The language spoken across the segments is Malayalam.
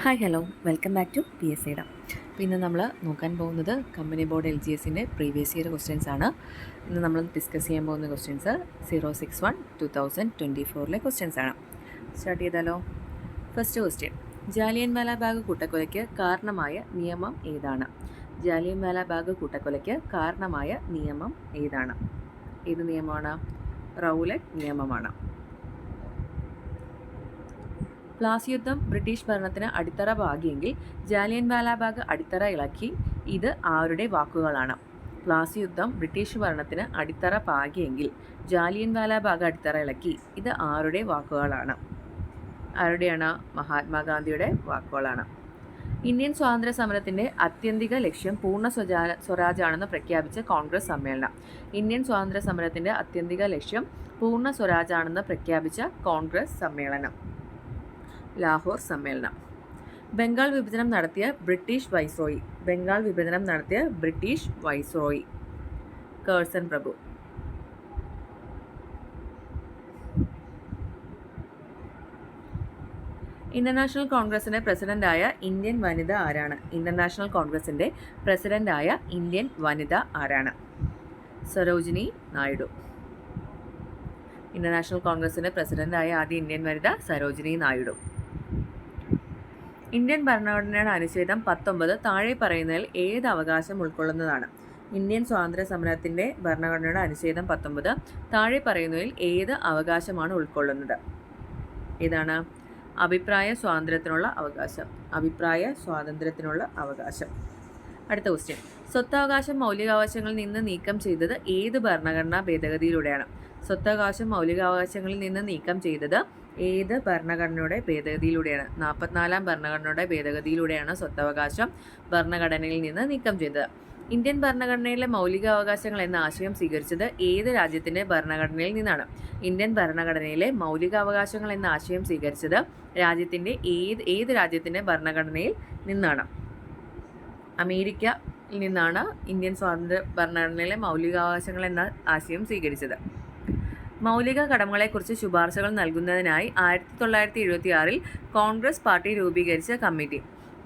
Hi hello welcome back to PSAയുടെ. അപ്പോൾ ഇന്ന് നമ്മൾ നോക്കാൻ പോകുന്നത് കമ്പനി ബോർഡ് LGSൻ്റെ പ്രീവിയസ് ഇയർ ക്വസ്റ്റ്യൻസ് ആണ്. ഇന്ന് നമ്മൾ ഡിസ്കസ് ചെയ്യാൻ പോകുന്ന ക്വസ്റ്റ്യൻസ് 061-2024 ക്വസ്റ്റ്യൻസ് ആണ്. സ്റ്റാർട്ട് ചെയ്താലോ. ഫസ്റ്റ് ക്വസ്റ്റ്യൻ, ജാലിയൻവാല ബാഗ് കൂട്ടക്കൊലയ്ക്ക് കാരണമായ നിയമം ഏതാണ്? ജാലിയൻവാല ബാഗ് കൂട്ടക്കൊലയ്ക്ക് കാരണമായ നിയമം ഏതാണ്? ഏത് നിയമമാണ്? റൗലറ്റ് നിയമമാണ്. പ്ലാസി യുദ്ധം ബ്രിട്ടീഷ് ഭരണത്തിന് അടിത്തറ പാകിയെങ്കിൽ ജാലിയൻവാല ബാഗ് അടിത്തറ ഇളക്കി. ഇത് ആരുടെ വാക്കുകളാണ്? പ്ലാസി യുദ്ധം ബ്രിട്ടീഷ് ഭരണത്തിന് അടിത്തറ പാകിയെങ്കിൽ ജാലിയൻവാല ബാഗ് അടിത്തറ ഇളക്കി. ഇത് ആരുടെ വാക്കുകളാണ്? ആരുടെയാണ്? മഹാത്മാഗാന്ധിയുടെ വാക്കുകളാണ്. ഇന്ത്യൻ സ്വാതന്ത്ര്യ സമരത്തിൻ്റെ ആത്യന്തിക ലക്ഷ്യം പൂർണ്ണ സ്വരാജാണെന്ന് പ്രഖ്യാപിച്ച കോൺഗ്രസ് സമ്മേളനം. ഇന്ത്യൻ സ്വാതന്ത്ര്യ സമരത്തിൻ്റെ ആത്യന്തിക ലക്ഷ്യം പൂർണ്ണ സ്വരാജാണെന്ന് പ്രഖ്യാപിച്ച കോൺഗ്രസ് സമ്മേളനം. ലാഹോർ സമ്മേളനം. ബംഗാൾ വിഭജനം നടത്തിയ ബ്രിട്ടീഷ് വൈസ്രോയി. ബംഗാൾ വിഭജനം നടത്തിയ ബ്രിട്ടീഷ് വൈസ്രോയി കേഴ്സൺ പ്രഭു. ഇന്റർനാഷണൽ കോൺഗ്രസിന്റെ പ്രസിഡന്റായ ഇന്ത്യൻ വനിത ആരാണ്? ഇന്റർനാഷണൽ കോൺഗ്രസിന്റെ പ്രസിഡന്റായ ഇന്ത്യൻ വനിത ആരാണ്? സരോജിനി നായിഡു. ഇന്റർനാഷണൽ കോൺഗ്രസിന്റെ പ്രസിഡന്റായ ആദ്യ ഇന്ത്യൻ വനിത സരോജിനി നായിഡു. ഇന്ത്യൻ ഭരണഘടനയുടെ അനുച്ഛേദം 19 താഴെ പറയുന്നതിൽ ഏത് അവകാശം ഉൾക്കൊള്ളുന്നതാണ്? ഇന്ത്യൻ സ്വാതന്ത്ര്യ സമരത്തിൻ്റെ ഭരണഘടനയുടെ അനുച്ഛേദം 19 താഴെ പറയുന്നതിൽ ഏത് അവകാശമാണ് ഉൾക്കൊള്ളുന്നത്? ഏതാണ്? അഭിപ്രായ സ്വാതന്ത്ര്യത്തിനുള്ള അവകാശം. അഭിപ്രായ സ്വാതന്ത്ര്യത്തിനുള്ള അവകാശം. അടുത്ത ക്വസ്റ്റ്യൻ, സ്വത്തവകാശം മൗലികാവകാശങ്ങളിൽ നിന്ന് നീക്കം ചെയ്തത് ഏത് ഭരണഘടനാ ഭേദഗതിയിലൂടെയാണ്? സ്വത്തവകാശം മൗലികാവകാശങ്ങളിൽ നിന്ന് നീക്കം ചെയ്തത് ഏത് ഭരണഘടനയുടെ ഭേദഗതിയിലൂടെയാണ്? 44-ാം ഭരണഘടനയുടെ ഭേദഗതിയിലൂടെയാണ് സ്വത്തവകാശം ഭരണഘടനയിൽ നിന്ന് നീക്കം ചെയ്തത്. ഇന്ത്യൻ ഭരണഘടനയിലെ മൗലികാവകാശങ്ങൾ എന്ന ആശയം സ്വീകരിച്ചത് ഏത് രാജ്യത്തിൻ്റെ ഭരണഘടനയിൽ നിന്നാണ്? ഇന്ത്യൻ ഭരണഘടനയിലെ മൗലികാവകാശങ്ങൾ എന്ന ആശയം സ്വീകരിച്ചത് ഏത് രാജ്യത്തിൻ്റെ ഭരണഘടനയിൽ നിന്നാണ്? അമേരിക്കയിൽ നിന്നാണ് ഇന്ത്യൻ സ്വാതന്ത്ര്യ ഭരണഘടനയിലെ മൗലികാവകാശങ്ങൾ എന്ന ആശയം സ്വീകരിച്ചത്. മൗലിക കടമകളെക്കുറിച്ച് ശുപാർശകൾ നൽകുന്നതിനായി 1976 കോൺഗ്രസ് പാർട്ടി രൂപീകരിച്ച കമ്മിറ്റി.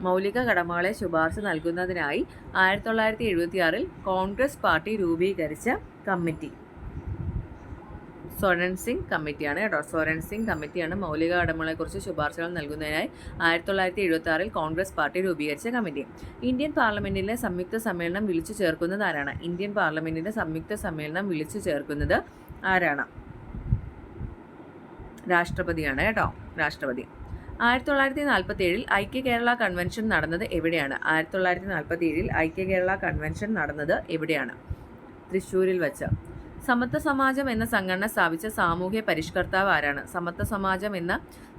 മൗലിക കടമകളെ ശുപാർശ നൽകുന്നതിനായി 1976 കോൺഗ്രസ് പാർട്ടി രൂപീകരിച്ച കമ്മിറ്റി സോരൻ സിംഗ് കമ്മിറ്റിയാണ് കേട്ടോ. സോരൻ സിംഗ് കമ്മിറ്റിയാണ് മൗലിക കടമകളെക്കുറിച്ച് ശുപാർശകൾ നൽകുന്നതിനായി 1976 കോൺഗ്രസ് പാർട്ടി രൂപീകരിച്ച കമ്മിറ്റി. ഇന്ത്യൻ പാർലമെന്റിലെ സംയുക്ത സമ്മേളനം വിളിച്ചു ചേർക്കുന്നത് ആരാണ്? ഇന്ത്യൻ പാർലമെന്റിന്റെ സംയുക്ത സമ്മേളനം വിളിച്ചു ചേർക്കുന്നത് ആരാണ്? രാഷ്ട്രപതിയാണ് കേട്ടോ. രാഷ്ട്രപതി. 1947 ഐക്യ കേരള കൺവെൻഷൻ നടന്നത് എവിടെയാണ്? 1947 ഐക്യ കേരള കൺവെൻഷൻ നടന്നത് എവിടെയാണ്? തൃശ്ശൂരിൽ വച്ച്. സമത്വ സമാജം എന്ന സംഘടന സ്ഥാപിച്ച സാമൂഹ്യ പരിഷ്കർത്താവ് ആരാണ്? സമത്വ സമാജം എന്ന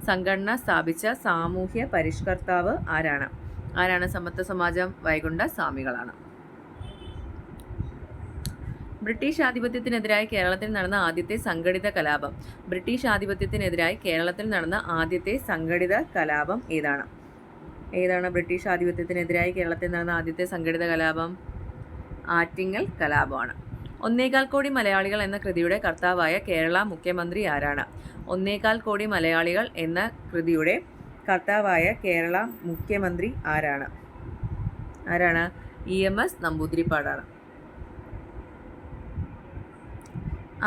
സംഘടന സ്ഥാപിച്ച സാമൂഹ്യ പരിഷ്കർത്താവ് ആരാണ്? സമത്വ സമാജം? വൈകുണ്ഠ സ്വാമികളാണ്. ബ്രിട്ടീഷ് ആധിപത്യത്തിനെതിരായി കേരളത്തിൽ നടന്ന ആദ്യത്തെ സംഘടിത കലാപം. ബ്രിട്ടീഷ് ആധിപത്യത്തിനെതിരായി കേരളത്തിൽ നടന്ന ആദ്യത്തെ സംഘടിത കലാപം ഏതാണ്? ബ്രിട്ടീഷ് ആധിപത്യത്തിനെതിരായി കേരളത്തിൽ നടന്ന ആദ്യത്തെ സംഘടിത കലാപം? ആറ്റിങ്ങൽ കലാപമാണ്. 1.25 കോടി മലയാളികൾ എന്ന കൃതിയുടെ കർത്താവായ കേരള മുഖ്യമന്ത്രി ആരാണ്? 1.25 കോടി മലയാളികൾ എന്ന കൃതിയുടെ കർത്താവായ കേരള മുഖ്യമന്ത്രി ആരാണ്? EMS നമ്പൂതിരിപ്പാടാണ്.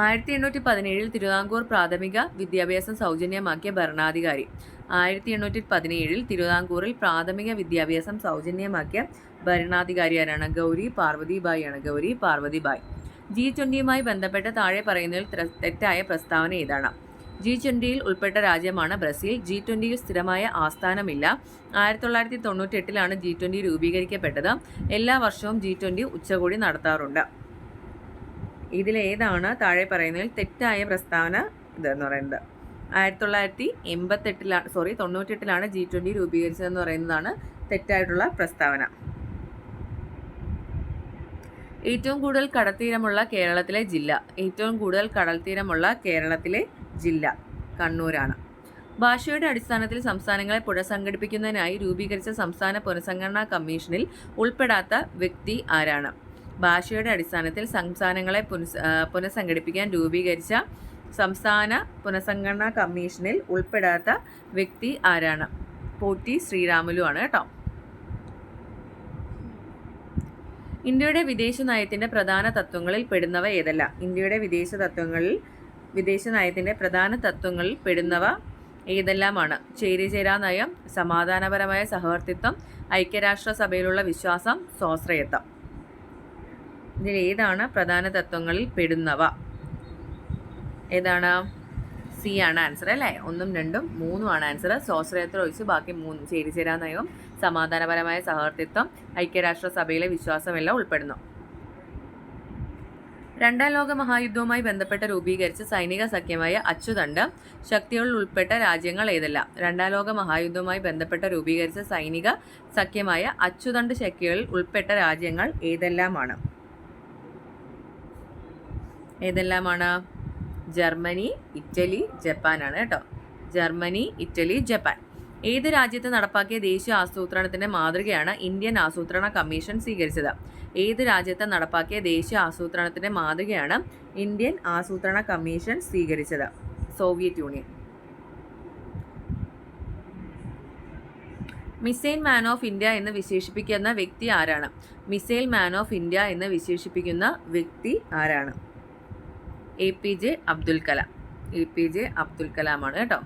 1817 തിരുവിതാംകൂർ പ്രാഥമിക വിദ്യാഭ്യാസം സൗജന്യമാക്കിയ ഭരണാധികാരി. 1817 തിരുവിതാംകൂറിൽ പ്രാഥമിക വിദ്യാഭ്യാസം സൗജന്യമാക്കിയ ഭരണാധികാരി ആരാണ്? ഗൗരി പാർവതിബായി ആണ്. ഗൗരി പാർവതിബായി. G20യുമായി ബന്ധപ്പെട്ട താഴെ പറയുന്നതിൽ തെറ്റായ പ്രസ്താവന ഏതാണ്? G20യിൽ ഉൾപ്പെട്ട രാജ്യമാണ് ബ്രസീൽ. G20യിൽ സ്ഥിരമായ ആസ്ഥാനമില്ല. 1998 G20 രൂപീകരിക്കപ്പെട്ടത്. എല്ലാ വർഷവും G20 ഉച്ചകോടി നടത്താറുണ്ട്. ഇതിലേതാണ് താഴെ പറയുന്നതിൽ തെറ്റായ പ്രസ്താവന ഇതെന്ന് പറയുന്നത്? 1998 G20 രൂപീകരിച്ചതെന്ന് പറയുന്നതാണ് തെറ്റായിട്ടുള്ള പ്രസ്താവന. ഏറ്റവും കൂടുതൽ കടൽത്തീരമുള്ള കേരളത്തിലെ ജില്ല. ഏറ്റവും കൂടുതൽ കടൽത്തീരമുള്ള കേരളത്തിലെ ജില്ല കണ്ണൂരാണ്. ഭാഷയുടെ അടിസ്ഥാനത്തിൽ സംസ്ഥാനങ്ങളെ പുനഃസംഘടിപ്പിക്കുന്നതിനായി രൂപീകരിച്ച സംസ്ഥാന പുനഃസംഘടനാ കമ്മീഷനിൽ ഉൾപ്പെടാത്ത വ്യക്തി ആരാണ്? ഭാഷയുടെ അടിസ്ഥാനത്തിൽ സംസ്ഥാനങ്ങളെ പുനഃസംഘടിപ്പിക്കാൻ രൂപീകരിച്ച സംസ്ഥാന പുനഃസംഘടനാ കമ്മീഷനിൽ ഉൾപ്പെടാത്ത വ്യക്തി ആരാണ്? പോറ്റി ശ്രീരാമുലു ആണ് കേട്ടോ. ഇന്ത്യയുടെ വിദേശ നയത്തിന്റെ പ്രധാന തത്വങ്ങളിൽ പെടുന്നവ ഏതല്ല? ഇന്ത്യയുടെ വിദേശ നയത്തിന്റെ പ്രധാന തത്വങ്ങളിൽ പെടുന്നവ ഏതെല്ലാമാണ്? ചേരിചേരാ നയം, സമാധാനപരമായ സഹവർത്തിത്വം, ഐക്യരാഷ്ട്രസഭയിലുള്ള വിശ്വാസം, സ്വാശ്രയത്വം. ഇതിൽ ഏതാണ് പ്രധാന തത്വങ്ങളിൽ പെടുന്നവ? ഏതാണ്? സി ആണ് ആൻസർ അല്ലേ? 1, 2, 3 ആണ് ആൻസർ. സ്വാശ്രയത്വം ഒഴിച്ച് ബാക്കി 3 ചേരിചേരാ നയവും സമാധാനപരമായ സഹവർത്തിത്വം ഐക്യരാഷ്ട്രസഭയിലെ വിശ്വാസമെല്ലാം ഉൾപ്പെടുന്നു. രണ്ടാം ലോക മഹായുദ്ധവുമായി ബന്ധപ്പെട്ട് രൂപീകരിച്ച സൈനിക സഖ്യമായ അച്ചുതണ്ട് ശക്തികളിൽ ഉൾപ്പെട്ട രാജ്യങ്ങൾ ഏതെല്ലാം? രണ്ടാം ലോക മഹായുദ്ധവുമായി ബന്ധപ്പെട്ട് രൂപീകരിച്ച സൈനിക സഖ്യമായ അച്ചുതണ്ട് ശക്തികളിൽ ഉൾപ്പെട്ട രാജ്യങ്ങൾ ഏതെല്ലാമാണ്? ജർമ്മനി, ഇറ്റലി, ജപ്പാൻ ആണ് കേട്ടോ. Germany, Italy, Japan. ഏത് രാജ്യത്ത് നടപ്പാക്കിയ ദേശീയ ആസൂത്രണത്തിന്റെ മാതൃകയാണ് ഇന്ത്യൻ ആസൂത്രണ കമ്മീഷൻ സ്വീകരിച്ചത്? ഏത് രാജ്യത്ത് നടപ്പാക്കിയ ദേശീയ ആസൂത്രണത്തിന്റെ മാതൃകയാണ് ഇന്ത്യൻ ആസൂത്രണ കമ്മീഷൻ സ്വീകരിച്ചത്? Soviet union. Missile man of India എന്ന് വിശേഷിപ്പിക്കുന്ന വ്യക്തി ആരാണ്? മിസൈൽ മാൻ ഓഫ് ഇന്ത്യ എന്ന് വിശേഷിപ്പിക്കുന്ന വ്യക്തി ആരാണ്? APJ അബ്ദുൽ കലാം. APJ അബ്ദുൽ കലാം ആണ് കേട്ടോ.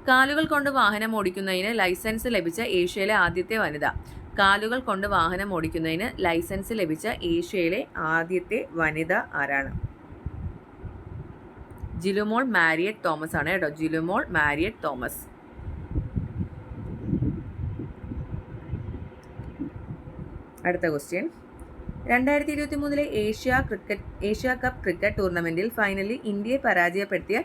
കാലുകൾ കൊണ്ട് വാഹനം ഓടിക്കുന്നതിന് ലൈസൻസ് ലഭിച്ച ഏഷ്യയിലെ ആദ്യത്തെ വനിത? കാലുകൾ കൊണ്ട് വാഹനം ഓടിക്കുന്നതിന് ലൈസൻസ് ലഭിച്ച ഏഷ്യയിലെ ആദ്യത്തെ വനിത ആരാണ്? ജിലുമോൾ മാരിയറ്റ് തോമസ് ആണ് കേട്ടോ. Jilumol Marriott Thomas. അടുത്ത ക്വസ്റ്റ്യൻ. 2023 ഏഷ്യ കപ്പ് ക്രിക്കറ്റ് ടൂർണമെന്റിൽ ഫൈനലിൽ ഇന്ത്യയെ പരാജയപ്പെടുത്തിയ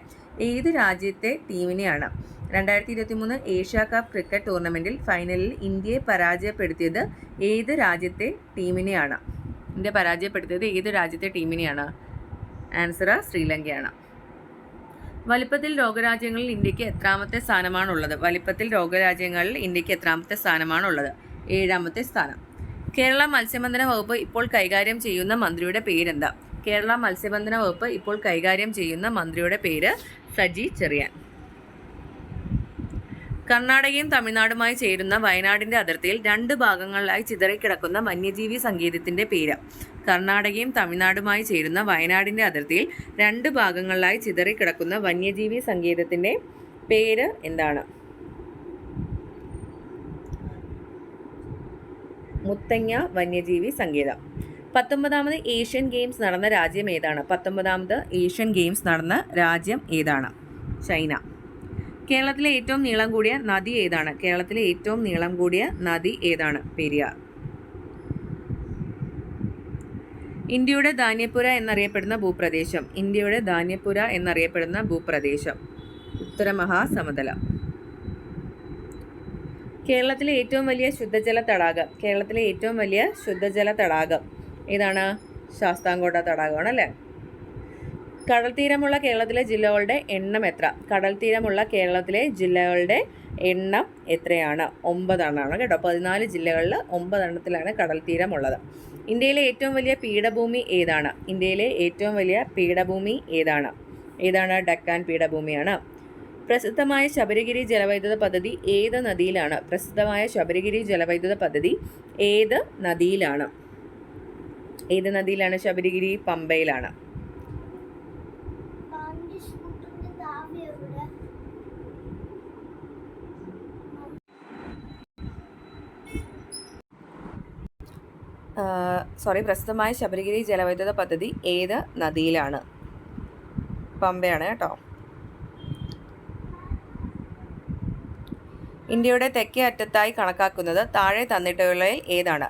ഏത് രാജ്യത്തെ ടീമിനെയാണ്? 2023 ഏഷ്യ കപ്പ് ക്രിക്കറ്റ് ടൂർണമെന്റിൽ ഫൈനലിൽ ഇന്ത്യയെ പരാജയപ്പെടുത്തിയത് ഏത് രാജ്യത്തെ ടീമിനെയാണ്? ഇന്ത്യ പരാജയപ്പെടുത്തിയത് ഏത് രാജ്യത്തെ ടീമിനെയാണ്? ആൻസർ ശ്രീലങ്കയാണ്. വലിപ്പത്തിൽ ലോകരാജ്യങ്ങളിൽ ഇന്ത്യക്ക് എത്രാമത്തെ സ്ഥാനമാണുള്ളത്? വലിപ്പത്തിൽ ലോകരാജ്യങ്ങളിൽ ഇന്ത്യക്ക് എത്രാമത്തെ സ്ഥാനമാണുള്ളത്? 7ാമത്തെ സ്ഥാനം. കേരള മത്സ്യബന്ധന വകുപ്പ് ഇപ്പോൾ കൈകാര്യം ചെയ്യുന്ന മന്ത്രിയുടെ പേരെന്താ? കേരള മത്സ്യബന്ധന വകുപ്പ് ഇപ്പോൾ കൈകാര്യം ചെയ്യുന്ന മന്ത്രിയുടെ പേര് സജി ചെറിയാൻ. കർണാടകയും തമിഴ്നാടുമായി ചേരുന്ന വയനാടിന്റെ അതിർത്തിയിൽ 2 ഭാഗങ്ങളിലായി ചിതറിക്കിടക്കുന്ന വന്യജീവി സങ്കേതത്തിന്റെ പേര്? കർണാടകയും തമിഴ്നാടുമായി ചേരുന്ന വയനാടിന്റെ അതിർത്തിയിൽ 2 ഭാഗങ്ങളിലായി ചിതറിക്കിടക്കുന്ന വന്യജീവി സങ്കേതത്തിന്റെ പേര് എന്താണ്? മുത്തങ്ങ വന്യജീവി സങ്കേതം. 19ാമത് ഏഷ്യൻ ഗെയിംസ് നടന്ന രാജ്യം ഏതാണ്? 19ാമത് ഏഷ്യൻ ഗെയിംസ് നടന്ന രാജ്യം ഏതാണ്? ചൈന. കേരളത്തിലെ ഏറ്റവും നീളം കൂടിയ നദി ഏതാണ്? കേരളത്തിലെ ഏറ്റവും നീളം കൂടിയ നദി ഏതാണ്? പെരിയാർ. ഇന്ത്യയുടെ ധാന്യപ്പുര എന്നറിയപ്പെടുന്ന ഭൂപ്രദേശം? ഇന്ത്യയുടെ ധാന്യപ്പുര എന്നറിയപ്പെടുന്ന ഭൂപ്രദേശം ഉത്തരമഹാസമതലം. കേരളത്തിലെ ഏറ്റവും വലിയ ശുദ്ധജല തടാകം? കേരളത്തിലെ ഏറ്റവും വലിയ ശുദ്ധജല തടാകം ഏതാണ്? ശാസ്താംകോട്ട തടാകമാണ് അല്ലേ? കടൽ തീരമുള്ള കേരളത്തിലെ ജില്ലകളുടെ എണ്ണം എത്ര? കടൽ തീരമുള്ള കേരളത്തിലെ ജില്ലകളുടെ എണ്ണം എത്രയാണ്? 9 എണ്ണമാണ് കേട്ടോ. 14 ജില്ലകളിൽ 9 എണ്ണത്തിലാണ് കടൽ തീരമുള്ളത്. ഇന്ത്യയിലെ ഏറ്റവും വലിയ പീഠഭൂമി ഏതാണ്? ഇന്ത്യയിലെ ഏറ്റവും വലിയ പീഠഭൂമി ഏതാണ്? ഡക്കാൻ പീഠഭൂമിയാണ്. പ്രസിദ്ധമായ ശബരിഗിരി ജലവൈദ്യുത പദ്ധതി ഏത് നദിയിലാണ്? പ്രസിദ്ധമായ ശബരിഗിരി ജലവൈദ്യുത പദ്ധതി ഏത് നദിയിലാണ്? ശബരിഗിരി പമ്പയിലാണ്. പ്രസിദ്ധമായ ശബരിഗിരി ജലവൈദ്യുത പദ്ധതി ഏത് നദിയിലാണ്? പമ്പയാണ് കേട്ടോ. ഇന്ത്യയുടെ തെക്കേ അറ്റത്തായി കണക്കാക്കുന്നത് താഴെ തന്നിട്ടുള്ളതിൽ ഏതാണ്?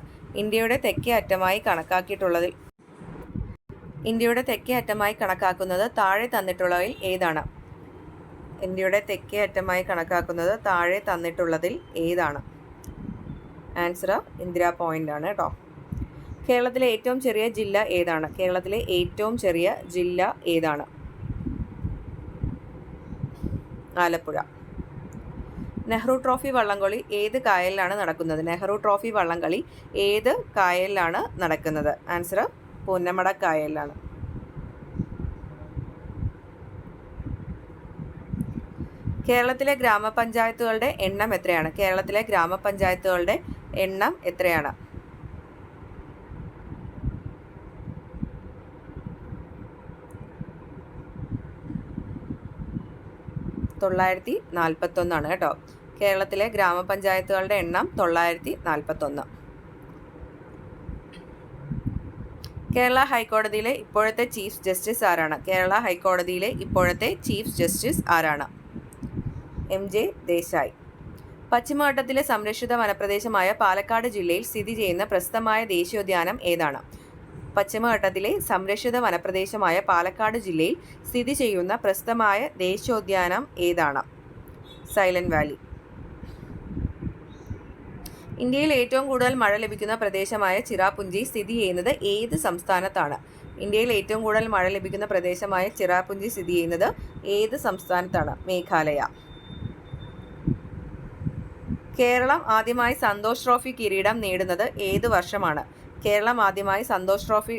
ഇന്ത്യയുടെ തെക്കേ അറ്റമായി കണക്കാക്കുന്നത് താഴെ തന്നിട്ടുള്ളതിൽ ഏതാണ്? ആൻസർ ഇന്ദിരാ പോയിന്റ് ആണ് കേട്ടോ. കേരളത്തിലെ ഏറ്റവും ചെറിയ ജില്ല ഏതാണ്? ആലപ്പുഴ. നെഹ്റു ട്രോഫി വള്ളംകളി ഏത് കായലിലാണ് നടക്കുന്നത്? ആൻസർ പുന്നമട കായലിലാണ്. കേരളത്തിലെ ഗ്രാമപഞ്ചായത്തുകളുടെ എണ്ണം എത്രയാണ്? കേരളത്തിലെ ഗ്രാമപഞ്ചായത്തുകളുടെ എണ്ണം എത്രയാണ്? 941 കേട്ടോ. കേരളത്തിലെ ഗ്രാമപഞ്ചായത്തുകളുടെ എണ്ണം 941. കേരള ഹൈക്കോടതിയിലെ ഇപ്പോഴത്തെ ചീഫ് ജസ്റ്റിസ് ആരാണ്? കേരള ഹൈക്കോടതിയിലെ ഇപ്പോഴത്തെ ചീഫ് ജസ്റ്റിസ് ആരാണ്? MJ ദേശായി. പശ്ചിമഘട്ടത്തിലെ സംരക്ഷിത വനപ്രദേശമായ പാലക്കാട് ജില്ലയിൽ സ്ഥിതി ചെയ്യുന്ന പ്രസിദ്ധമായ ദേശീയോദ്യാനം ഏതാണ്? പശ്ചിമഘട്ടത്തിലെ സംരക്ഷിത വനപ്രദേശമായ പാലക്കാട് ജില്ലയിൽ സ്ഥിതി ചെയ്യുന്ന പ്രസിദ്ധമായ ദേശീയോദ്യാനം ഏതാണ്? Silent Valley. ഇന്ത്യയിൽ ഏറ്റവും കൂടുതൽ മഴ ലഭിക്കുന്ന പ്രദേശമായ ചിറാപുഞ്ചി സ്ഥിതി ചെയ്യുന്നത് ഏത് സംസ്ഥാനത്താണ്? ഇന്ത്യയിൽ ഏറ്റവും കൂടുതൽ മഴ ലഭിക്കുന്ന പ്രദേശമായ ചിറാപുഞ്ചി സ്ഥിതി ചെയ്യുന്നത് ഏത് സംസ്ഥാനത്താണ്? മേഘാലയ. കേരളം ആദ്യമായി സന്തോഷ് ട്രോഫി കിരീടം നേടുന്നത് ഏത് വർഷമാണ്? കേരളം ആദ്യമായി സന്തോഷ് ട്രോഫി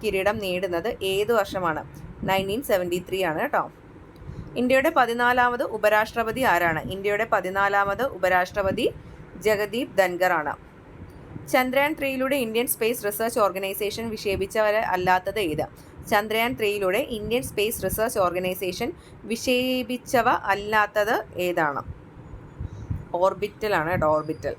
കിരീടം നേടുന്നത് ഏത് വർഷമാണ്? 1973 ആണ് കേട്ടോ. ഇന്ത്യയുടെ 14ാമത് ഉപരാഷ്ട്രപതി ആരാണ്? ഇന്ത്യയുടെ 14ാമത് ഉപരാഷ്ട്രപതി ജഗദീപ് ധൻഖർ ആണ്. ചന്ദ്രയാൻ 3യിലൂടെ ഇന്ത്യൻ സ്പേസ് റിസർച്ച് ഓർഗനൈസേഷൻ വിക്ഷേപിച്ചവരെ അല്ലാത്തത് ഏത്? ചന്ദ്രയാൻ 3യിലൂടെ ഇന്ത്യൻ സ്പേസ് റിസർച്ച് ഓർഗനൈസേഷൻ വിക്ഷേപിച്ചവ അല്ലാത്തത് ഏതാണ്? ഓർബിറ്റൽ ആണ് കേട്ടോ, ഓർബിറ്റൽ.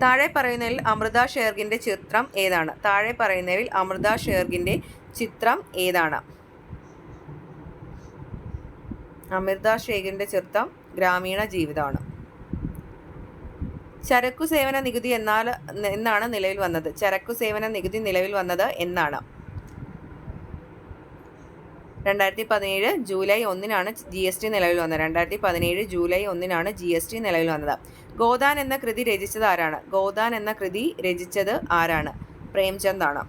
താഴെ പറയുന്നതിൽ അമൃത ഷേർഗിൻ്റെ ചിത്രം ഏതാണ്? താഴെ പറയുന്നതിൽ അമൃത ഷേർഗിൻ്റെ ചിത്രം ഏതാണ്? അമൃത ഷേർഗിൻ്റെ ചിത്രം ഗ്രാമീണ ജീവിതമാണ്. ചരക്കു സേവന നികുതി എന്നാണ് നിലവിൽ വന്നത്? ചരക്കു സേവന നികുതി നിലവിൽ വന്നത് എന്നാണ്? 2017 ജൂലൈ 1-നാണ് GST നിലവിൽ വന്നത്. 2017 ജൂലൈ 1-നാണ് GST നിലവിൽ വന്നത്. ഗോദാൻ എന്ന കൃതി രചിച്ചത് ആരാണ്? ഗോദാൻ എന്ന കൃതി രചിച്ചത് ആരാണ്? പ്രേംചന്ദ് ആണ്.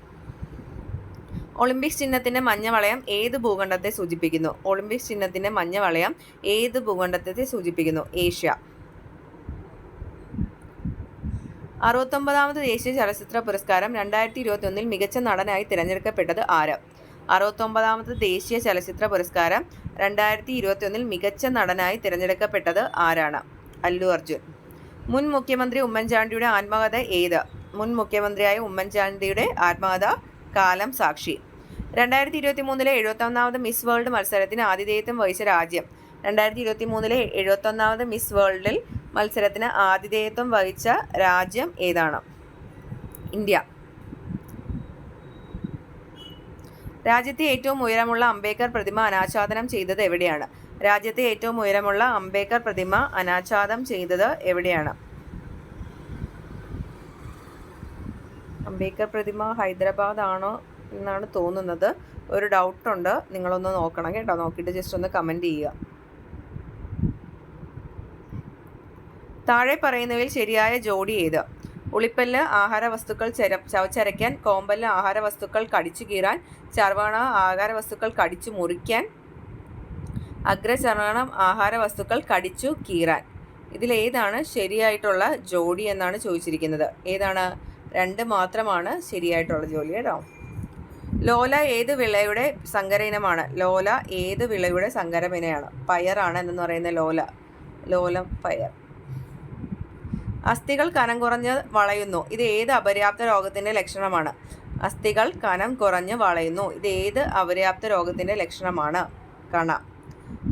ഒളിമ്പിക്സ് ചിഹ്നത്തിൻ്റെ മഞ്ഞവളയം ഏത് ഭൂഖണ്ഡത്തെ സൂചിപ്പിക്കുന്നു? ഒളിമ്പിക്സ് ചിഹ്നത്തിൻ്റെ മഞ്ഞവളയം ഏത് ഭൂഖണ്ഡത്തെ സൂചിപ്പിക്കുന്നു? ഏഷ്യ. 69ാമത് ദേശീയ ചലച്ചിത്ര പുരസ്കാരം 2021 മികച്ച നടനായി തിരഞ്ഞെടുക്കപ്പെട്ടത് ആര്? 69ാമത് ദേശീയ ചലച്ചിത്ര പുരസ്കാരം 2021 മികച്ച നടനായി തിരഞ്ഞെടുക്കപ്പെട്ടത് ആരാണ്? അല്ലു അർജുൻ. മുൻ മുഖ്യമന്ത്രി ഉമ്മൻചാണ്ടിയുടെ ആത്മകഥ ഏത്? മുൻ മുഖ്യമന്ത്രിയായ ഉമ്മൻചാണ്ടിയുടെ ആത്മകഥ കാലം സാക്ഷി. 2023 71ാമത് മിസ് വേൾഡ് മത്സരത്തിന് ആതിഥേയത്വം വഹിച്ച രാജ്യം? 2023 71ാമത് മിസ് വേൾഡിൽ മത്സരത്തിന് ആതിഥേയത്വം വഹിച്ച രാജ്യം ഏതാണ്? ഇന്ത്യ. രാജ്യത്തെ ഏറ്റവും ഉയരമുള്ള അംബേദ്കർ പ്രതിമ അനാച്ഛാദനം ചെയ്തത് എവിടെയാണ്? രാജ്യത്തെ ഏറ്റവും ഉയരമുള്ള അംബേദ്കർ പ്രതിമ അനാച്ഛാദനം ചെയ്തത് എവിടെയാണ്? അംബേദ്കർ പ്രതിമ ഹൈദരാബാദ് ആണോ എന്നാണ് തോന്നുന്നത്. ഒരു ഡൗട്ടുണ്ട്, നിങ്ങളൊന്ന് നോക്കണം കേട്ടോ. നോക്കിയിട്ട് ജസ്റ്റ് ഒന്ന് കമൻറ്റ് ചെയ്യുക. താഴെ പറയുന്നവയിൽ ശരിയായ ജോഡി ഏത്? ഉളിപ്പല്ല് ആഹാരവസ്തുക്കൾ ചവച്ചരയ്ക്കാൻ, കോമ്പല്ല് ആഹാരവസ്തുക്കൾ കടിച്ചു കീറാൻ, ചർവണം ആഹാരവസ്തുക്കൾ കടിച്ചു മുറിക്കാൻ, അഗ്രചർവണം ആഹാരവസ്തുക്കൾ കടിച്ചു കീറാൻ. ഇതിലേതാണ് ശരിയായിട്ടുള്ള ജോഡി എന്നാണ് ചോദിച്ചിരിക്കുന്നത്. ഏതാണ്? 2 മാത്രമാണ് ശരിയായിട്ടുള്ള ജോലി കേട്ടോ. ലോല ഏത് വിളയുടെ സങ്കര ഇനമാണ്? ലോല ഏത് വിളയുടെ സങ്കര ഇനമാണ്? പയറാണ് എന്ന് പറയുന്ന ലോലം പയർ. അസ്ഥികൾ കനം കുറഞ്ഞ് വളയുന്നു. ഇത് ഏത് അപര്യാപ്ത രോഗത്തിൻ്റെ ലക്ഷണമാണ്? അസ്ഥികൾ കനം കുറഞ്ഞ് വളയുന്നു. ഇത് ഏത് അപര്യാപ്ത രോഗത്തിൻ്റെ ലക്ഷണമാണ്? കണ.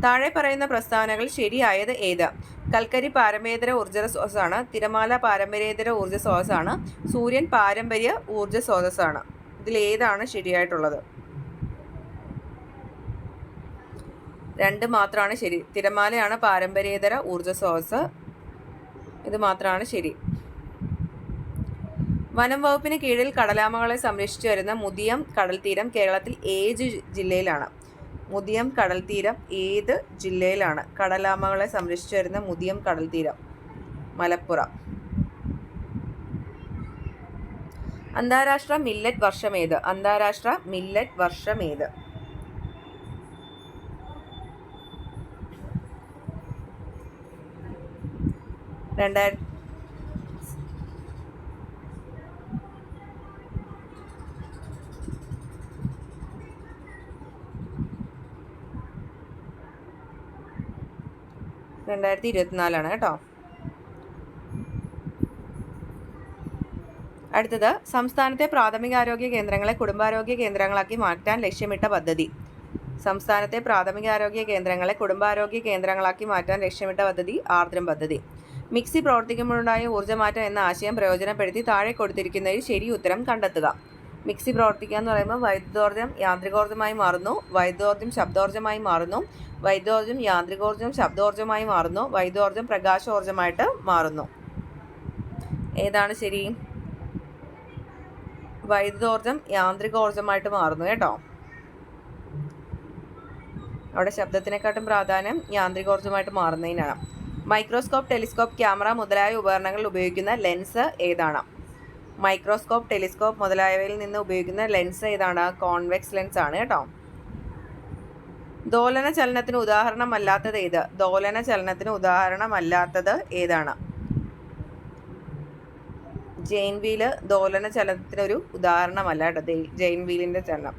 താഴെ പറയുന്ന പ്രസ്താവനകൾ ശരിയായത് ഏത്? കൽക്കരി പാരമ്പര്യേതര ഊർജ്ജ സ്രോതസ്സാണ്. തിരമാല പാരമ്പര്യേതര ഊർജ്ജ സ്രോതസ്സാണ്. സൂര്യൻ പാരമ്പര്യ ഊർജ്ജ സ്രോതസ്സാണ്. ഇതിലേതാണ് ശരിയായിട്ടുള്ളത്? 2 മാത്രമാണ് ശരി. തിരമാലയാണ് പാരമ്പര്യേതര ഊർജ്ജ സ്രോതസ്സ്. ഇത് മാത്രമാണ് ശരി. വനം വകുപ്പിന് കീഴിൽ കടലാമകളെ സംരക്ഷിച്ചു വരുന്ന മുതിയം കടൽത്തീരം കേരളത്തിൽ ഏത് ജില്ലയിലാണ്? മുതിയം കടൽത്തീരം ഏത് ജില്ലയിലാണ്? കടലാമകളെ സംരക്ഷിച്ചു വരുന്ന മുതിയം കടൽത്തീരം മലപ്പുറം. അന്താരാഷ്ട്ര മില്ലറ്റ് വർഷമേത്? അന്താരാഷ്ട്ര മില്ലറ്റ് വർഷമേത്? 2000 2024 കേട്ടോ. അടുത്തത്, സംസ്ഥാനത്തെ പ്രാഥമികാരോഗ്യ കേന്ദ്രങ്ങളെ കുടുംബാരോഗ്യ കേന്ദ്രങ്ങളാക്കി മാറ്റാൻ ലക്ഷ്യമിട്ട പദ്ധതി. സംസ്ഥാനത്തെ പ്രാഥമികാരോഗ്യ കേന്ദ്രങ്ങളെ കുടുംബാരോഗ്യ കേന്ദ്രങ്ങളാക്കി മാറ്റാൻ ലക്ഷ്യമിട്ട പദ്ധതി ആർദ്രം പദ്ധതി. മിക്സി പ്രവർത്തിക്കുമ്പോഴുണ്ടായ ഊർജ്ജമാറ്റം എന്ന ആശയം പ്രയോജനപ്പെടുത്തി താഴെ കൊടുത്തിരിക്കുന്നതിൽ ശരി ഉത്തരം കണ്ടെത്തുക. മിക്സി പ്രവർത്തിക്കുക എന്ന് പറയുമ്പോൾ വൈദ്യുതോർജ്ജം യാന്ത്രികോർജ്ജമായി മാറുന്നു, വൈദ്യുതോർജ്ജം ശബ്ദോർജ്ജമായി മാറുന്നു, വൈദ്യുതോർജ്ജം യാന്ത്രികോർജ്ജം ശബ്ദോർജ്ജമായി മാറുന്നു, വൈദ്യുതോർജ്ജം പ്രകാശോർജ്ജമായിട്ട് മാറുന്നു. ഏതാണ് ശരി? വൈദ്യുതോർജ്ജം യാന്ത്രികോർജ്ജമായിട്ട് മാറുന്നു കേട്ടോ. അവിടെ ശബ്ദത്തിനെക്കാട്ടും പ്രാധാന്യം യാന്ത്രികോർജ്ജമായിട്ട് മാറുന്നതിനാണ്. മൈക്രോസ്കോപ്പ്, ടെലിസ്കോപ്പ്, ക്യാമറ മുതലായ ഉപകരണങ്ങളിൽ ഉപയോഗിക്കുന്ന ലെൻസ് ഏതാണ്? മൈക്രോസ്കോപ്പ്, ടെലിസ്കോപ്പ് മുതലായവയിൽ നിന്ന് ഉപയോഗിക്കുന്ന ലെൻസ് ഏതാണ്? കോൺവെക്സ് ലെൻസ് ആണ് കേട്ടോ. ദോലന ചലനത്തിന് ഉദാഹരണമല്ലാത്തത് ഏത്? ദോലന ചലനത്തിന് ഉദാഹരണമല്ലാത്തത് ഏതാണ്? ജെയിൻ വീല് ദോലന ചലനത്തിനൊരു ഉദാഹരണമല്ല കേട്ടോ. ജെയിൻ വീലിൻ്റെ ചലനം.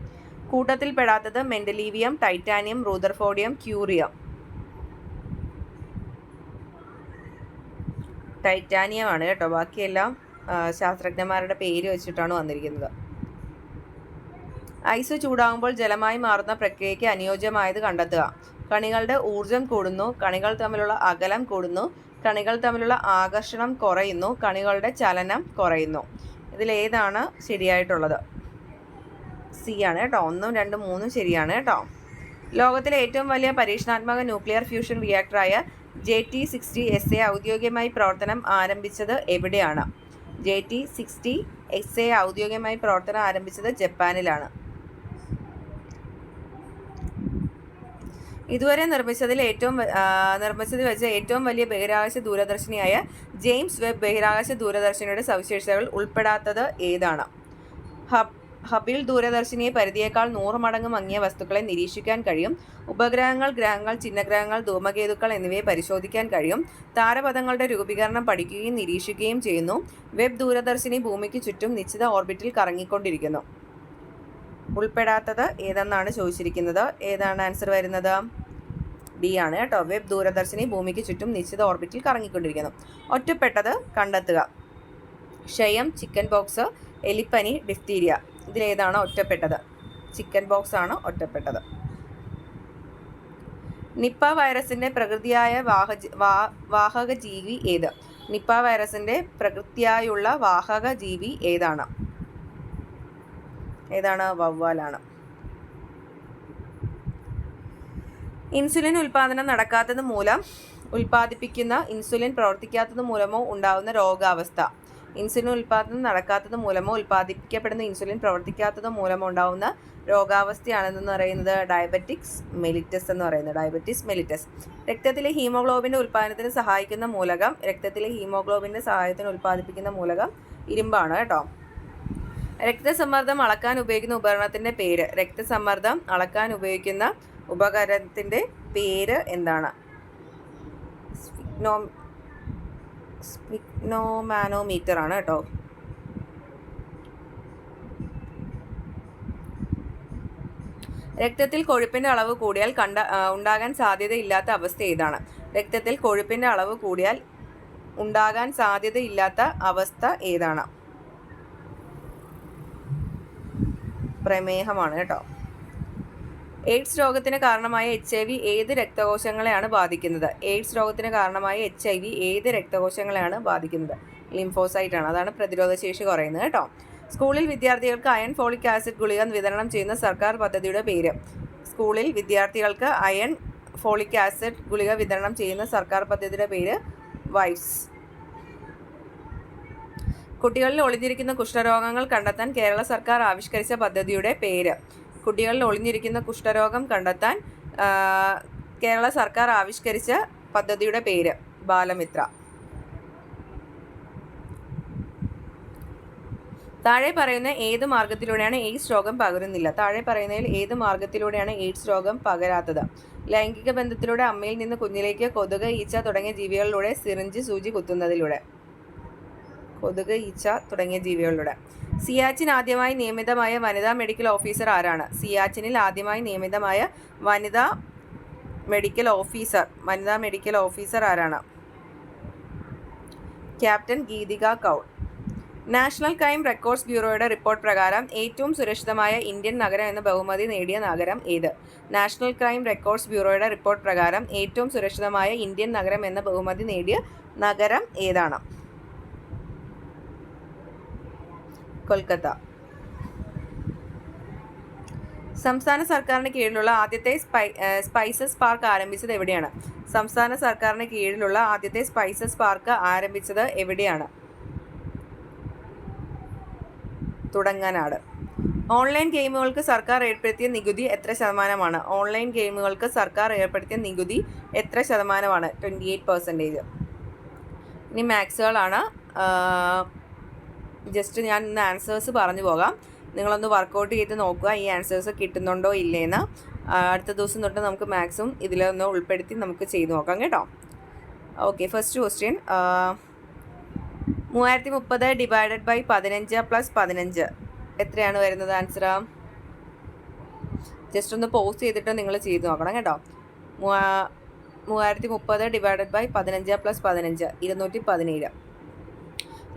കൂട്ടത്തിൽ പെടാത്തത് മെൻഡലീവിയം, ടൈറ്റാനിയം, റൂദർഫോർഡിയം, ക്യൂറിയം. ടൈറ്റാനിയം ആണ് കേട്ടോ. ബാക്കിയെല്ലാം ശാസ്ത്രജ്ഞന്മാരുടെ പേര് വെച്ചിട്ടാണ് വന്നിരിക്കുന്നത്. ഐസ് ചൂടാകുമ്പോൾ ജലമായി മാറുന്ന പ്രക്രിയയ്ക്ക് അനുയോജ്യമായത് കണ്ടെത്തുക. കണികളുടെ ഊർജം കൂടുന്നു, കണികൾ തമ്മിലുള്ള അകലം കൂടുന്നു, കണികൾ തമ്മിലുള്ള ആകർഷണം കുറയുന്നു, കണികളുടെ ചലനം കുറയുന്നു. ഇതിലേതാണ് ശരിയായിട്ടുള്ളത്? സി ആണ് കേട്ടോ. 1, 2, 3 ശരിയാണ് കേട്ടോ. ലോകത്തിലെ ഏറ്റവും വലിയ പരീക്ഷണാത്മക ന്യൂക്ലിയർ ഫ്യൂഷൻ റിയാക്ടറായ JT60SA ഔദ്യോഗികമായി പ്രവർത്തനം ആരംഭിച്ചത് എവിടെയാണ്? JT60SA ഔദ്യോഗികമായി പ്രവർത്തനം ആരംഭിച്ചത് ജപ്പാനിലാണ്. ഇതുവരെ നിർമ്മിച്ചതിൽ വെച്ച് ഏറ്റവും വലിയ ബഹിരാകാശ ദൂരദർശിനിയായ ജെയിംസ് വെബ് ബഹിരാകാശ ദൂരദർശിനിയുടെ സവിശേഷതകൾ ഉൾപ്പെടാത്തത് ഏതാണ്? ഹബിൾ ദൂരദർശിനിയെ പരിധിയേക്കാൾ 100 മടങ്ങ് മങ്ങിയ വസ്തുക്കളെ നിരീക്ഷിക്കാൻ കഴിയും. ഉപഗ്രഹങ്ങൾ, ഗ്രഹങ്ങൾ, ചിഹ്നഗ്രഹങ്ങൾ, ധൂമകേതുക്കൾ എന്നിവയെ പരിശോധിക്കാൻ കഴിയും. താരപഥങ്ങളുടെ രൂപീകരണം പഠിക്കുകയും നിരീക്ഷിക്കുകയും ചെയ്യുന്നു. വെബ് ദൂരദർശിനി ഭൂമിക്ക് ചുറ്റും നിശ്ചിത ഓർബിറ്റിൽ കറങ്ങിക്കൊണ്ടിരിക്കുന്നു. ഉൾപ്പെടാത്തത് ഏതെന്നാണ് ചോദിച്ചിരിക്കുന്നത്. ഏതാണ് ആൻസർ വരുന്നത്? ഡി ആണ് കേട്ടോ. വെബ് ദൂരദർശിനി ഭൂമിക്ക് ചുറ്റും നിശ്ചിത ഓർബിറ്റിൽ കറങ്ങിക്കൊണ്ടിരിക്കുന്നു. ഒറ്റപ്പെട്ടത് കണ്ടെത്തുക. ക്ഷയം, ചിക്കൻ പോക്സ്, എലിപ്പനി, ഡിഫ്തീരിയ. ഇതിലേതാണ് ഒറ്റപ്പെട്ടത്? ചിക്കൻ പോക്സ് ആണ് ഒറ്റപ്പെട്ടത്. നിപ്പ വൈറസിന്റെ പ്രകൃതിയായ വാഹക ജീവി ഏത്? നിപ്പ വൈറസിന്റെ പ്രകൃതിയായുള്ള വാഹക ജീവി ഏതാണ്? വവ്വാലാണ്. ഇൻസുലിൻ ഇൻസുലിൻ പ്രവർത്തിക്കാത്തത് മൂലമോ ഉണ്ടാകുന്ന രോഗാവസ്ഥ. ഇൻസുലിൻ ഉൽപ്പാദനം നടക്കാത്തത് മൂലമോ ഉൽപ്പാദിപ്പിക്കപ്പെടുന്ന ഇൻസുലിൻ പ്രവർത്തിക്കാത്തത് മൂലമോ ഉണ്ടാകുന്ന രോഗാവസ്ഥയാണെന്ന് പറയുന്നത് ഡയബറ്റിക്സ് മെലിറ്റസ് എന്ന് പറയുന്നത്. Diabetes mellitus. രക്തത്തിലെ ഹീമോഗ്ലോബിൻ്റെ ഉൽപ്പാദനത്തിന് സഹായിക്കുന്ന മൂലകം. രക്തത്തിലെ ഹീമോഗ്ലോബിൻ്റെ സഹായത്തിന് ഉൽപ്പാദിപ്പിക്കുന്ന മൂലകം ഇരുമ്പാണ് കേട്ടോ. രക്തസമ്മർദ്ദം അളക്കാൻ ഉപയോഗിക്കുന്ന ഉപകരണത്തിൻ്റെ പേര്. രക്തസമ്മർദ്ദം അളക്കാൻ ഉപയോഗിക്കുന്ന ഉപകരണത്തിൻ്റെ പേര് എന്താണ്? സ്ഫിഗ്നോമാനോമീറ്റർ ആണ് കേട്ടോ. രക്തത്തിൽ കൊഴുപ്പിൻ്റെ അളവ് കൂടിയാൽ ഉണ്ടാകാൻ സാധ്യതയില്ലാത്ത അവസ്ഥ ഏതാണ്? രക്തത്തിൽ കൊഴുപ്പിൻ്റെ അളവ് കൂടിയാൽ ഉണ്ടാകാൻ സാധ്യതയില്ലാത്ത അവസ്ഥ ഏതാണ്? പ്രമേഹമാണ് കേട്ടോ. എയ്ഡ്സ് രോഗത്തിന് കാരണമായ HIV ഏത് രക്തകോശങ്ങളെയാണ് ബാധിക്കുന്നത്? എയ്ഡ്സ് രോഗത്തിന് കാരണമായ HIV ഏത് രക്തകോശങ്ങളെയാണ് ബാധിക്കുന്നത്? ലിംഫോസൈറ്റ് ആണ്. അതാണ് പ്രതിരോധശേഷി കുറയുന്നത് കേട്ടോ. സ്കൂളിൽ വിദ്യാർത്ഥികൾക്ക് അയൺ ഫോളിക് ആസിഡ് ഗുളിക വിതരണം ചെയ്യുന്ന സർക്കാർ പദ്ധതിയുടെ പേര്. സ്കൂളിൽ വിദ്യാർത്ഥികൾക്ക് അയൺ ഫോളിക് ആസിഡ് ഗുളിക വിതരണം ചെയ്യുന്ന സർക്കാർ പദ്ധതിയുടെ പേര് വൈസ്. കുട്ടികളിൽ ഒളിഞ്ഞിരിക്കുന്ന കുഷ്ഠരോഗങ്ങൾ കണ്ടെത്താൻ കേരള സർക്കാർ ആവിഷ്കരിച്ച പദ്ധതിയുടെ പേര്. കുട്ടികളിൽ ഒളിഞ്ഞിരിക്കുന്ന കുഷ്ഠരോഗം കണ്ടെത്താൻ കേരള സർക്കാർ ആവിഷ്കരിച്ച പദ്ധതിയുടെ പേര് ബാലമിത്ര. താഴെ പറയുന്ന ഏത് മാർഗത്തിലൂടെയാണ് എയ്ഡ്സ് രോഗം പകരുന്നില്ല? താഴെ പറയുന്നതിൽ ഏത് മാർഗത്തിലൂടെയാണ് എയ്ഡ്സ് രോഗം പകരാത്തത്? ലൈംഗിക ബന്ധത്തിലൂടെ, അമ്മയിൽ നിന്ന് കുഞ്ഞിലേക്ക്, കൊതുക്, ഈച്ച തുടങ്ങിയ ജീവികളിലൂടെ, സിറിഞ്ച് സൂചി കുത്തുന്നതിലൂടെ. കൊതുക്, ഈച്ച തുടങ്ങിയ ജീവികളിലൂടെ. സിയാച്ചിൻ ആദ്യമായി നിയമിതമായ വനിതാ മെഡിക്കൽ ഓഫീസർ ആരാണ്? സിയാച്ചിനിൽ ആദ്യമായി നിയമിതമായ വനിതാ മെഡിക്കൽ ഓഫീസർ, വനിതാ മെഡിക്കൽ ഓഫീസർ ആരാണ്? Captain Geetika Kaul. National crime records ബ്യൂറോയുടെ റിപ്പോർട്ട് പ്രകാരം ഏറ്റവും സുരക്ഷിതമായ ഇന്ത്യൻ നഗരം എന്ന ബഹുമതി നേടിയ നഗരം ഏത്? നാഷണൽ ക്രൈം റെക്കോർഡ്സ് ബ്യൂറോയുടെ റിപ്പോർട്ട് പ്രകാരം ഏറ്റവും സുരക്ഷിതമായ ഇന്ത്യൻ നഗരം എന്ന ബഹുമതി നേടിയ നഗരം ഏതാണ്? കൊൽക്കത്ത. സംസ്ഥാന സർക്കാരിന് കീഴിലുള്ള ആദ്യത്തെ സ്പൈസസ് പാർക്ക് ആരംഭിച്ചത് എവിടെയാണ്? സംസ്ഥാന സർക്കാരിന് കീഴിലുള്ള ആദ്യത്തെ സ്പൈസസ് പാർക്ക് ആരംഭിച്ചത് എവിടെയാണ്? തുടങ്ങനാട്. ഓൺലൈൻ ഗെയിമുകൾക്ക് സർക്കാർ ഏർപ്പെടുത്തിയ നികുതി എത്ര ശതമാനമാണ്? ഓൺലൈൻ ഗെയിമുകൾക്ക് സർക്കാർ ഏർപ്പെടുത്തിയ നികുതി എത്ര ശതമാനമാണ്? 28%. ഇനി മാത്സുകളാണ്. ജസ്റ്റ് ഞാൻ ഇന്ന് ആൻസേഴ്സ് പറഞ്ഞു പോകാം. നിങ്ങളൊന്ന് വർക്കൗട്ട് ചെയ്ത് നോക്കുക ഈ ആൻസേഴ്സ് കിട്ടുന്നുണ്ടോ ഇല്ലേന്ന്. അടുത്ത ദിവസം തൊട്ട് നമുക്ക് മാത്സും ഇതിലൊന്ന് ഉൾപ്പെടുത്തി നമുക്ക് ചെയ്ത് നോക്കാം കേട്ടോ. Okay, first question. 3030 divided by 15 plus 15 എത്രയാണ് വരുന്നത് ആൻസർ? ജസ്റ്റ് ഒന്ന് പോസ്റ്റ് ചെയ്തിട്ട് നിങ്ങൾ ചെയ്ത് നോക്കണം കേട്ടോ. 3030 ഡിവൈഡഡ് ബൈ 15 പ്ലസ് 15 217.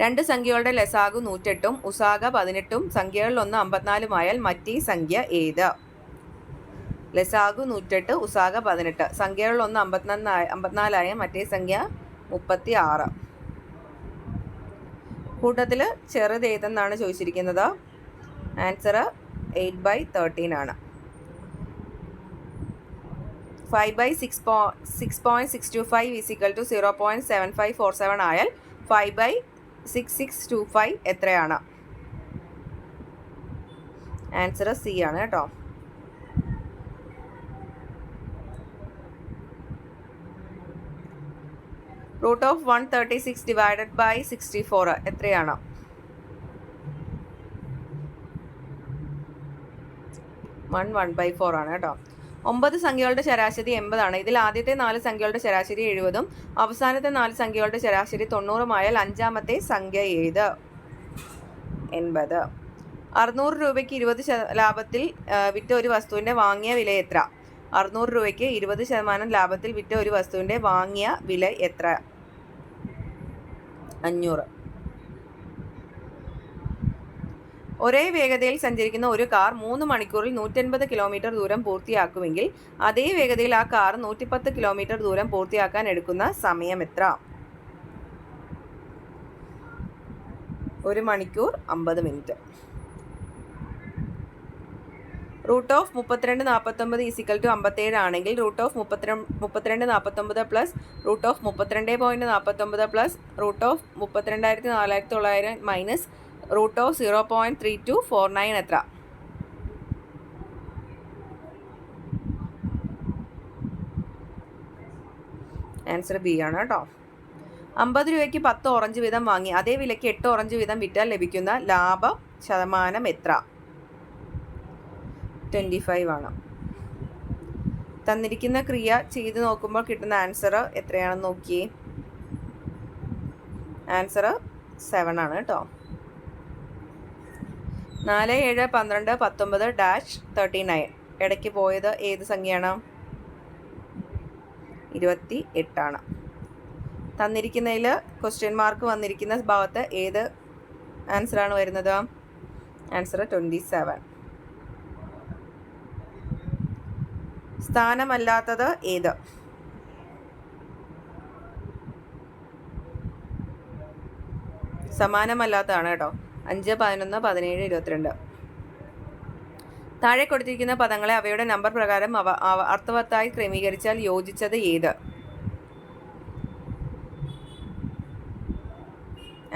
രണ്ട് സംഖ്യകളുടെ ലസാഗു 108ഉം ഉസാഗ 18ഉം സംഖ്യകളിൽ ഒന്ന് 54 ആയാൽ മറ്റേ സംഖ്യ ഏത്? ലസാഗു 108, ഉസാഗ 18. സംഖ്യകളിൽ ഒന്ന് 54 ആയ മറ്റേ സംഖ്യ 36. കൂട്ടത്തിൽ ചെറുത് ഏതെന്നാണ് ചോദിച്ചിരിക്കുന്നത്. ആൻസർ 8/13 ആണ്. 5/6.625 = 0.7547 ആയാൽ 5/6625 എത്രയാണ്? ആൻസർ സി ആണ് കേട്ടോ. റൂട്ട് ഓഫ് 136 ഡിവൈഡഡ് ബൈ 64 എത്രയാണ്? 1/4 ആണ് കേട്ടോ. 9 സംഖ്യകളുടെ ശരാശരി 80 ആണ്. ഇതിൽ ആദ്യത്തെ 4 സംഖ്യകളുടെ ശരാശരി 70ഉം അവസാനത്തെ 4 സംഖ്യകളുടെ ശരാശരി 90ഉം ആയാൽ അഞ്ചാമത്തെ സംഖ്യ ഏത്? 80. 600 രൂപയ്ക്ക് 20% ലാഭത്തിൽ വിറ്റ ഒരു വസ്തുവിൻ്റെ വാങ്ങിയ വില എത്ര? 600 രൂപയ്ക്ക് 20% ലാഭത്തിൽ വിറ്റ ഒരു വസ്തുവിൻ്റെ വാങ്ങിയ വില എത്ര? 500. ഒരേ വേഗതയിൽ സഞ്ചരിക്കുന്ന ഒരു കാർ 3 മണിക്കൂറിൽ 180 കിലോമീറ്റർ ദൂരം പൂർത്തിയാക്കുമെങ്കിൽ അതേ വേഗതയിൽ ആ കാർ 110 കിലോമീറ്റർ ദൂരം പൂർത്തിയാക്കാൻ എടുക്കുന്ന സമയം എത്ര? 1 മണിക്കൂർ 50 മിനിറ്റ്. റൂട്ട് ഓഫ് 3249 = 57 ആണെങ്കിൽ root of 3249 plus root of 32.49 plus root of 32,4900 minus root of 0.3249 എത്ര? ആൻസർ ബി ആണ് കേട്ടോ. 50 രൂപയ്ക്ക് 10 ഓറഞ്ച് വീതം വാങ്ങി അതേ വിലയ്ക്ക് 8 ഓറഞ്ച് വീതം വിറ്റാൽ ലഭിക്കുന്ന ലാഭ ശതമാനം എത്ര? 25 ആണ്. തന്നിരിക്കുന്ന ക്രിയ ചെയ്ത് നോക്കുമ്പോൾ കിട്ടുന്ന ആൻസർ എത്രയാണെന്ന് നോക്കിയേ. ആൻസർ 7 ആണ് കേട്ടോ. 4, 7, 12, 19 -39 ഇടയ്ക്ക് പോയത് ഏത് സംഖ്യയാണ്? 28 ആണ്. തന്നിരിക്കുന്നതിൽ ക്വസ്റ്റ്യൻ മാർക്ക് വന്നിരിക്കുന്ന ഭാഗത്ത് ഏത് ആൻസറാണ് വരുന്നത്? ആൻസർ 27. സ്ഥാനമല്ലാത്തത് ഏത്? സമാനമല്ലാത്തതാണ് കേട്ടോ. 5, 11, 17, 22. താഴെ കൊടുത്തിരിക്കുന്ന പദങ്ങളെ അവയുടെ നമ്പർ പ്രകാരം അർത്ഥവത്തായി ക്രമീകരിച്ചാൽ യോജിച്ചത് ഏത്?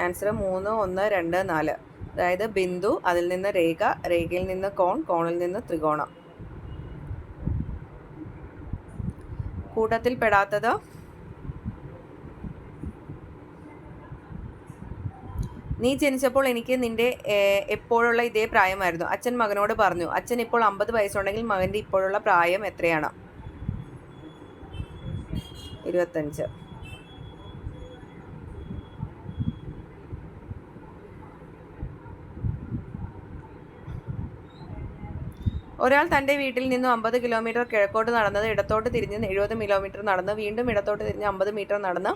ആൻസർ 3, 1, 2, 4. അതായത് ബിന്ദു, അതിൽ നിന്ന് രേഖ, രേഖയിൽ നിന്ന് കോൺ, കോണിൽ നിന്ന് ത്രികോണം. കൂട്ടത്തിൽ പെടാത്തത് നീ ജനിച്ചപ്പോൾ എനിക്ക് നിന്റെ എപ്പോഴുള്ള ഇതേ പ്രായമായിരുന്നു. അച്ഛൻ മകനോട് പറഞ്ഞു. അച്ഛൻ ഇപ്പോൾ 50 വയസ്സുണ്ടെങ്കിൽ മകൻ്റെ ഇപ്പോഴുള്ള പ്രായം എത്രയാണ്? 25. ഒരാൾ തൻ്റെ വീട്ടിൽ നിന്നും 50 കിലോമീറ്റർ കിഴക്കോട്ട് നടന്നത് ഇടത്തോട്ട് തിരിഞ്ഞ് 70 കിലോമീറ്റർ നടന്ന് വീണ്ടും ഇടത്തോട്ട് തിരിഞ്ഞ് 50 മീറ്റർ നടന്ന്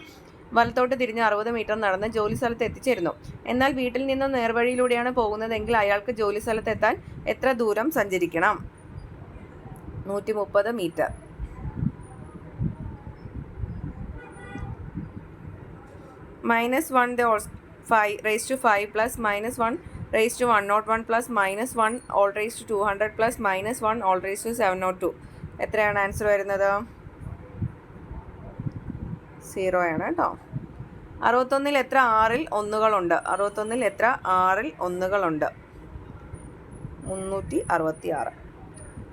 വലത്തോട്ട് തിരിഞ്ഞ് 60 മീറ്റർ നടന്ന് ജോലി സ്ഥലത്ത് എത്തിച്ചേരുന്നു. എന്നാൽ വീട്ടിൽ നിന്നും നേർവഴിയിലൂടെയാണ് പോകുന്നതെങ്കിൽ അയാൾക്ക് ജോലി സ്ഥലത്ത് എത്താൻ എത്ര ദൂരം സഞ്ചരിക്കണം? 130 metre. -1 plus -1 raised to 101 plus -1 all raised to 200 plus -1 all raised to 702. എത്രയാണ് ആൻസർ വരുന്നത്? 0 ആണ് കേട്ടോ. 61-ൽ എത്ര 6-ൽ ഒന്നുകളുണ്ട്? 61-ൽ എത്ര 6-ൽ ഒന്നുകളുണ്ട്? 366.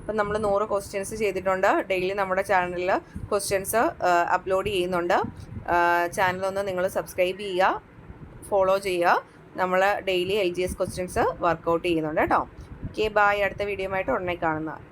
അപ്പം നമ്മൾ 100 ക്വസ്റ്റ്യൻസ് ചെയ്തിട്ടുണ്ട്. ഡെയിലി നമ്മുടെ ചാനലിൽ ക്വസ്റ്റ്യൻസ് അപ്ലോഡ് ചെയ്യുന്നുണ്ട്. ചാനലൊന്ന് നിങ്ങൾ സബ്സ്ക്രൈബ് ചെയ്യുക, ഫോളോ ചെയ്യുക. നമ്മൾ ഡെയിലി LGS ക്വസ്റ്റ്യൻസ് വർക്കൗട്ട് ചെയ്യുന്നുണ്ട് കേട്ടോ. Okay, by. അടുത്ത വീഡിയോ ആയിട്ട് ഉടനെ കാണുന്നതാണ്.